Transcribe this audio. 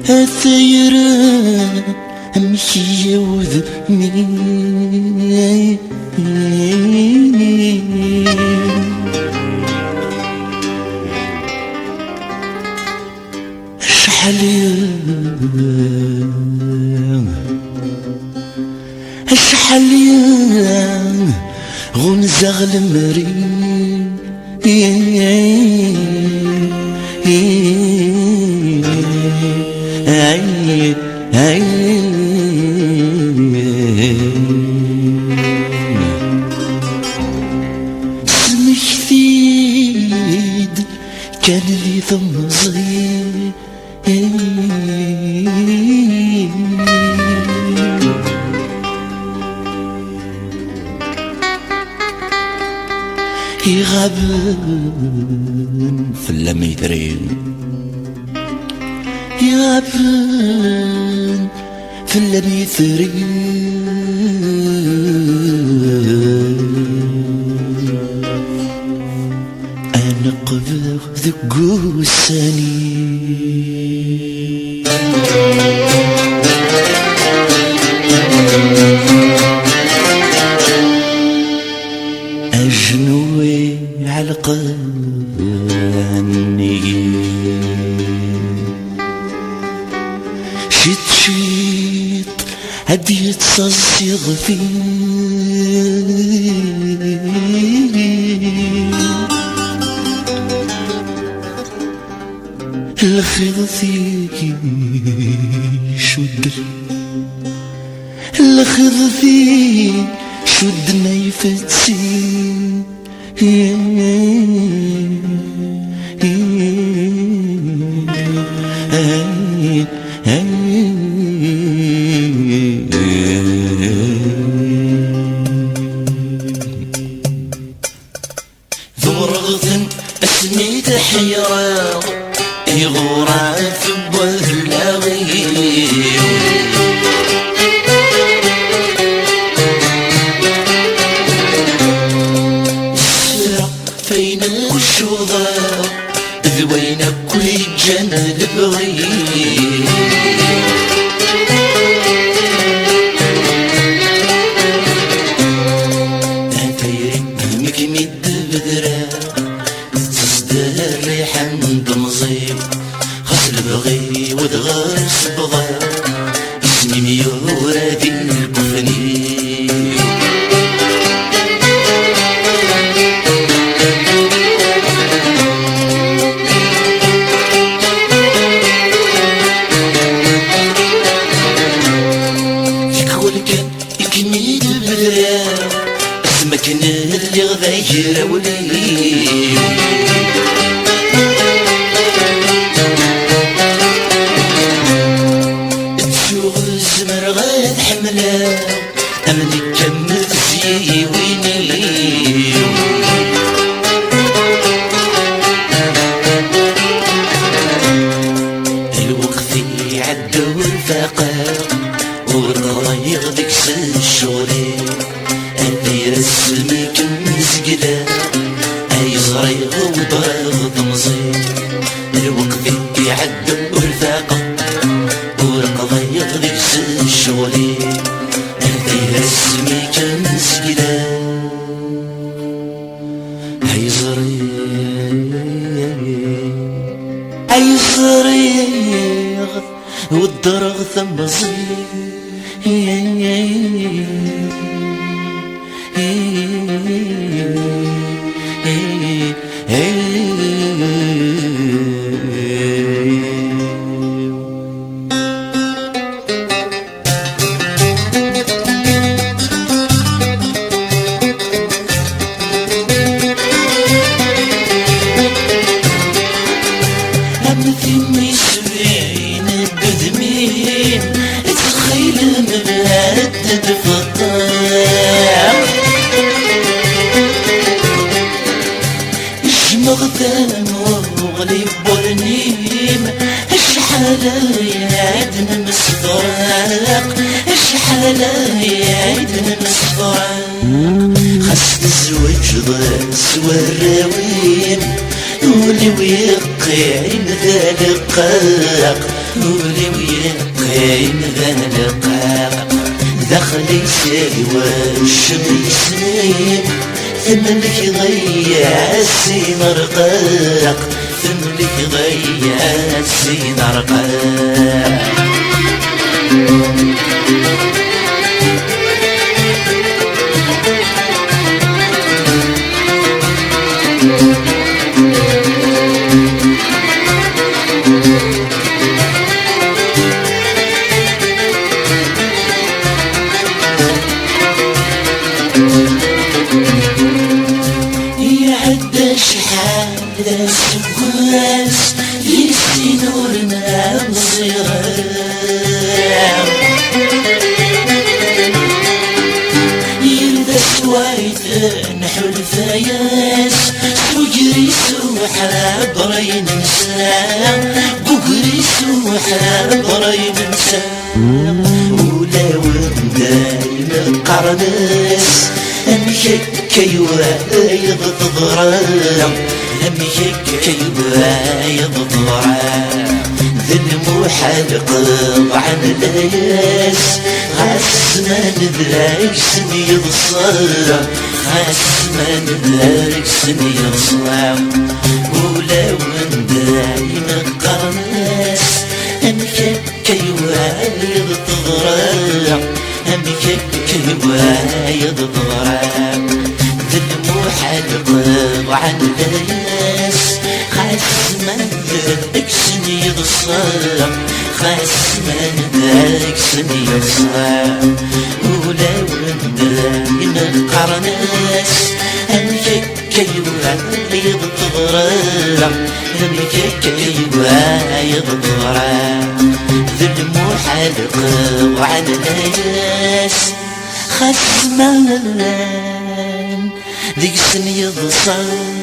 الثيران أمشي وذمي أشحال يا غنزغ المريم سمك ثيد كان لي ضمزي يغابن في اللميدرين يغابن في اللميدرين أنا قبض قوساني أجنوي على قلبي شيط شيط هدي تصيغ فيه الخذي شد الخذي شد ما يفتسي ذو رغث اسميت حيرة يغورا في بوهلاغي فين الشوضة ذوينك كل جنة بغي أتيري مكمد بدرا تصدر ريحان بمزي غسل بغي وتغرس بضا اسمي ميورا ذي الكفني اسمك اللي غذاير ولي تشوف الزمر غاد حمله امني كمل زي ويني الوقت يعدى والفاقة والرايغ ذيك الشغلي يرسمك مسجدة أي صريغ وضرغ ضمزي الوقت يعدى والفاقة ورقضي يقضي الشغلي يرسمك مسجدة أي صريغ والضرغ ضمزي مغتان وغلي بورنيم اشحال يعيدنا مصدراق اشحال يعيدنا مصدراق خاص الزواج ضاس والراوين ولي ويقعين ذا لقاق ولي ويقيم ذا القاق دخلي سيوى الشمسين ثملك ضيع السين رقاق ثملك ضيع السين رقاق هذا السواس يسي نورنا بصغار يلبس وايد نحو الفياس وجري سوحة براي ننسى بقري سوحة براي ننسى ولا ودايم القرناس أمشيك كيواي بتضرام أمشيك كيواي بتضرام ذنمو حلق عن الأياس غاسنا نذاك سني الصلاة غاسنا نذاك سني الصلاة ولو دايم القرناس أمشيك كيواي بتضرام أمشيك كيواي بتضرام ذنمو حلق عن الأياس غاسنا نذاك سني الصلاة خاسنا ذاك سني الصلاة ولو دايم القرناس أمشيك كيواي بتضرام أمشيك كيواي بتضرام ذنمو حلق وعن الأياس خاسنا ذيك سني الصلاة